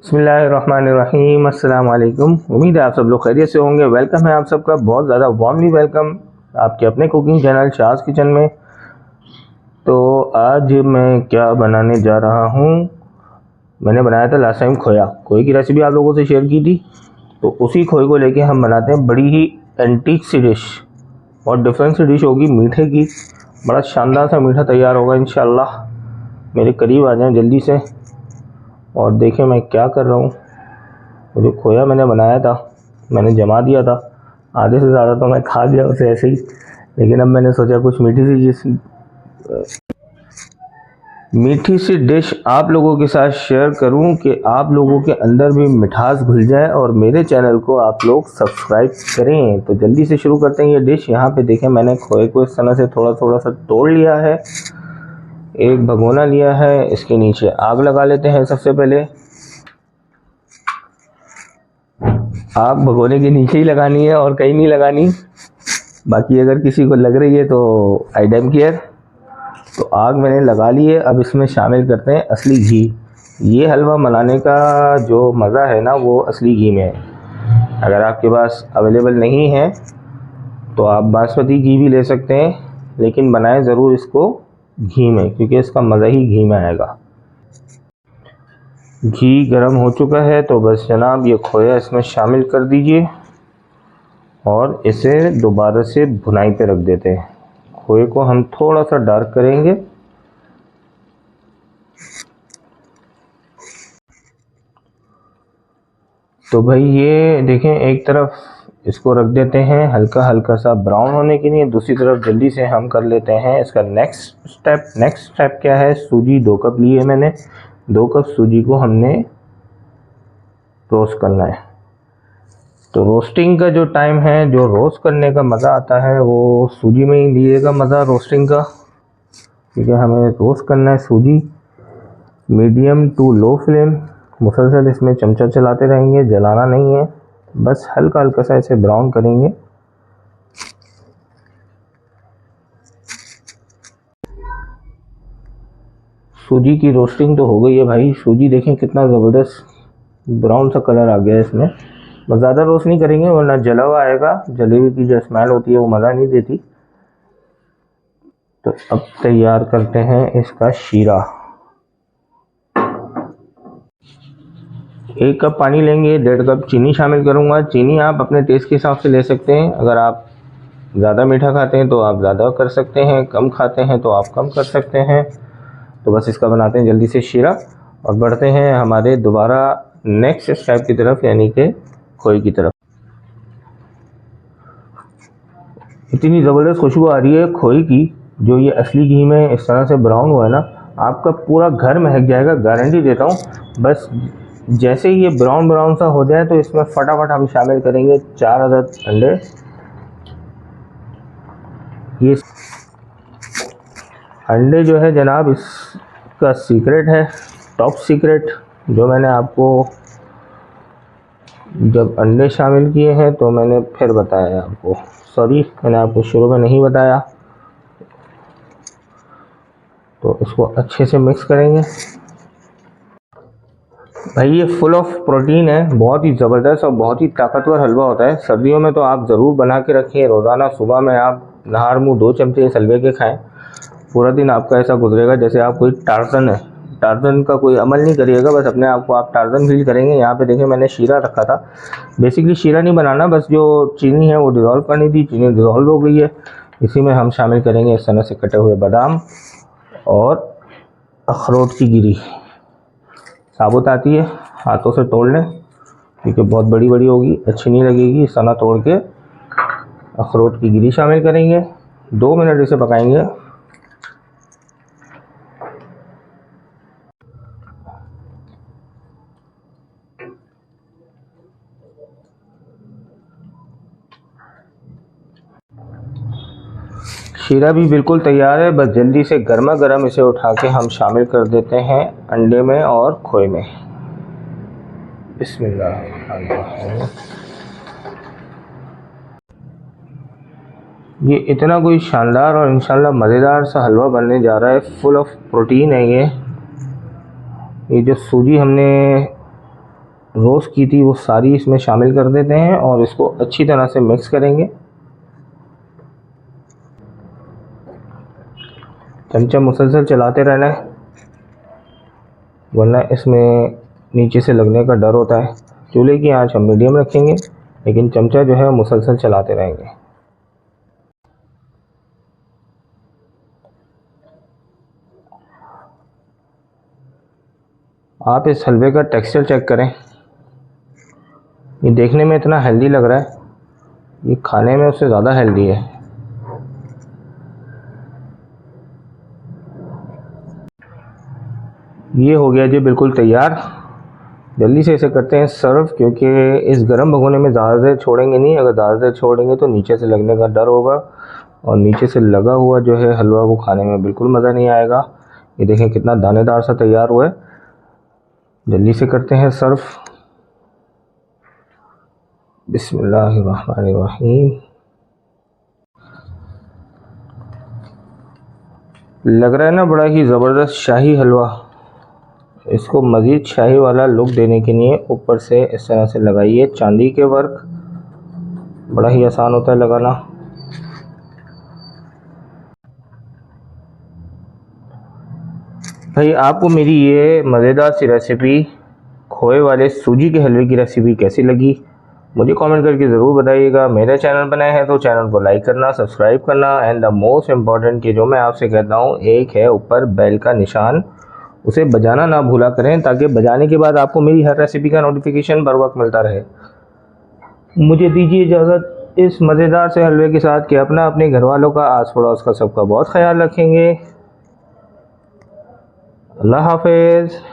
बिस्मिल्लाहिर्रहमानिर्रहीम। अस्सलाम वालेकुम। उम्मीद है आप सब लोग खैरियत से होंगे। वेलकम है आप सबका, बहुत ज़्यादा वार्मली वेलकम आपके अपने कुकिंग चैनल शाज़ किचन में। तो आज मैं क्या बनाने जा रहा हूँ, मैंने बनाया था लास्ट टाइम खोए की रेसिपी आप लोगों से शेयर की थी। तो उसी खोए को लेके हम बनाते हैं बड़ी ही एंटीक सी डिश और डिफरेंट सी डिश होगी मीठे की। बड़ा शानदार सा मीठा तैयार होगा इंशाल्लाह। मेरे करीब आ जाएं जल्दी से और देखें मैं क्या कर रहा हूँ। वो जो खोया मैंने बनाया था, मैंने जमा दिया था, आधे से ज़्यादा तो मैं खा गया उसे ऐसे ही। लेकिन अब मैंने सोचा कुछ मीठी सी डिश आप लोगों के साथ शेयर करूं कि आप लोगों के अंदर भी मिठास घुल जाए और मेरे चैनल को आप लोग सब्सक्राइब करें। तो जल्दी से शुरू करते हैं ये डिश। यहाँ पे देखें मैंने खोए को इस तरह से थोड़ा थोड़ा सा तोड़ लिया है। एक भगोना लिया है, इसके नीचे आग लगा लेते हैं। सबसे पहले आग भगोने के नीचे ही लगानी है और कहीं नहीं लगानी। बाकी अगर किसी को लग रही है तो आई डैम केयर। तो आग मैंने लगा ली है। अब इसमें शामिल करते हैं असली घी। ये हलवा बनाने का जो मज़ा है ना, वो असली घी में है। अगर आपके पास अवेलेबल नहीं है तो आप बासमती घी भी ले सकते हैं, लेकिन बनाएं ज़रूर इसको घी में, क्योंकि इसका मज़ा ही घी में आएगा। घी गर्म हो चुका है तो बस जनाब ये खोया इसमें शामिल कर दीजिए और इसे दोबारा से भुनाई पे रख देते हैं। खोए को हम थोड़ा सा डार्क करेंगे। तो भाई ये देखें, एक तरफ इसको रख देते हैं हल्का हल्का सा ब्राउन होने के लिए, दूसरी तरफ जल्दी से हम कर लेते हैं इसका नेक्स्ट स्टेप क्या है। सूजी 2 कप लिए मैंने। 2 कप सूजी को हमने रोस्ट करना है। तो रोस्टिंग का जो टाइम है, जो रोस्ट करने का मज़ा आता है, वो सूजी में ही लीजिएगा मज़ा रोस्टिंग का, क्योंकि हमें रोस्ट करना है सूजी। मीडियम टू लो फ्लेम, मुसलसल इसमें चमचा चलाते रहेंगे, जलाना नहीं है, बस हल्का हल्का सा इसे ब्राउन करेंगे। सूजी की रोस्टिंग तो हो गई है भाई। सूजी देखें कितना ज़बरदस्त ब्राउन सा कलर आ गया है इसमें। बस ज़्यादा रोस्ट नहीं करेंगे वरना जला हुआ आएगा, जलेबी की जो स्मेल होती है वो मज़ा नहीं देती। तो अब तैयार करते हैं इसका शीरा। 1 कप पानी लेंगे, 1.5 कप चीनी शामिल करूँगा। चीनी आप अपने टेस्ट के हिसाब से ले सकते हैं। अगर आप ज़्यादा मीठा खाते हैं तो आप ज़्यादा कर सकते हैं, कम खाते हैं तो आप कम कर सकते हैं। तो बस इसका बनाते हैं जल्दी से शीरा और बढ़ते हैं हमारे दोबारा नेक्स्ट स्टेप की तरफ, यानी कि खोए की तरफ। इतनी ज़बरदस्त खुशबू आ रही है खोए की, जो ये असली घी में इस तरह से ब्राउन हुआ है ना, आपका पूरा घर महक जाएगा, गारंटी देता हूँ। बस जैसे ही ये ब्राउन ब्राउन सा हो जाए तो इसमें फटाफट हम शामिल करेंगे 4 अदद अंडे। ये अंडे जो है जनाब इसका सीक्रेट है, टॉप सीक्रेट, जो मैंने आपको जब अंडे शामिल किए हैं तो मैंने फिर बताया आपको। सॉरी, मैंने आपको शुरू में नहीं बताया। तो इसको अच्छे से मिक्स करेंगे। भाई ये फुल ऑफ प्रोटीन है, बहुत ही ज़बरदस्त और बहुत ही ताकतवर हलवा होता है। सर्दियों में तो आप ज़रूर बना के रखें। रोज़ाना सुबह में आप नहार मुँह 2 चमचे इस हलवे के खाएँ। पूरा दिन आपका ऐसा गुजरेगा जैसे आप कोई टार्जन है। टार्जन का कोई अमल नहीं करिएगा, बस अपने आप को आप टार्जन फील करेंगे। यहाँ पे देखिए मैंने शीरा रखा था। बेसिकली शीरा नहीं बनाना, बस जो चीनी है वो डिज़ोल्व करनी थी। चीनी डिज़ोल्व हो गई है। इसी में हम शामिल करेंगे इस तरह से कटे हुए बादाम और अखरोट की गिरी। साबुत आती है, हाथों से तोड़ लें, क्योंकि बहुत बड़ी बड़ी होगी, अच्छी नहीं लगेगी। इस तरह तोड़ के अखरोट की गिरी शामिल करेंगे। 2 मिनट इसे पकाएंगे। शीरा भी बिल्कुल तैयार है, बस जल्दी से गर्मा गर्म इसे उठा के हम शामिल कर देते हैं अंडे में और खोए में। बिस्मिल्लाह। ये इतना कोई शानदार और इंशाल्लाह मज़ेदार सा हलवा बनने जा रहा है। फुल ऑफ प्रोटीन है ये जो सूजी हमने रोस्ट की थी वो सारी इसमें शामिल कर देते हैं और इसको अच्छी तरह से मिक्स करेंगे। चमचा मुसलसल चलाते रहना है, वरना इसमें नीचे से लगने का डर होता है। चूल्हे की आंच हम मीडियम रखेंगे, लेकिन चमचा जो है मुसलसल चलाते रहेंगे। आप इस हलवे का टेक्सचर चेक करें, ये देखने में इतना हेल्दी लग रहा है, ये खाने में उससे ज़्यादा हेल्दी है। ये हो गया जी बिल्कुल तैयार। जल्दी से इसे करते हैं सर्व, क्योंकि इस गर्म भगोने में ज़्यादा देर छोड़ेंगे नहीं। अगर ज़्यादा देर छोड़ेंगे तो नीचे से लगने का डर होगा और नीचे से लगा हुआ जो है हलवा वो खाने में बिल्कुल मज़ा नहीं आएगा। ये देखें कितना दानेदार सा तैयार हुआ है। जल्दी से करते हैं सर्व। बिस्मिल्लाहिर्रहमानिर्रहीम। लग रहा है ना बड़ा ही ज़बरदस्त शाही हलवा। इसको मज़ीद शाही वाला लुक देने के लिए ऊपर से इस तरह से लगाइए चांदी के वर्क। बड़ा ही आसान होता है लगाना। भाई आपको मेरी ये मज़ेदार सी रेसिपी खोए वाले सूजी के हलवे की रेसिपी कैसी लगी मुझे कमेंट करके ज़रूर बताइएगा। मेरे चैनल पर नए हैं तो चैनल को लाइक करना, सब्सक्राइब करना एंड द मोस्ट इम्पॉर्टेंट कि जो मैं आपसे कहता हूँ, एक है ऊपर बेल का निशान, उसे बजाना ना भूला करें, ताकि बजाने के बाद आपको मेरी हर रेसिपी का नोटिफिकेशन बर वक्त मिलता रहे। मुझे दीजिए इजाज़त इस मज़ेदार से हलवे के साथ कि अपना अपने घर वालों का, आस पड़ोस का सबका बहुत ख्याल रखेंगे। अल्लाह हाफिज़।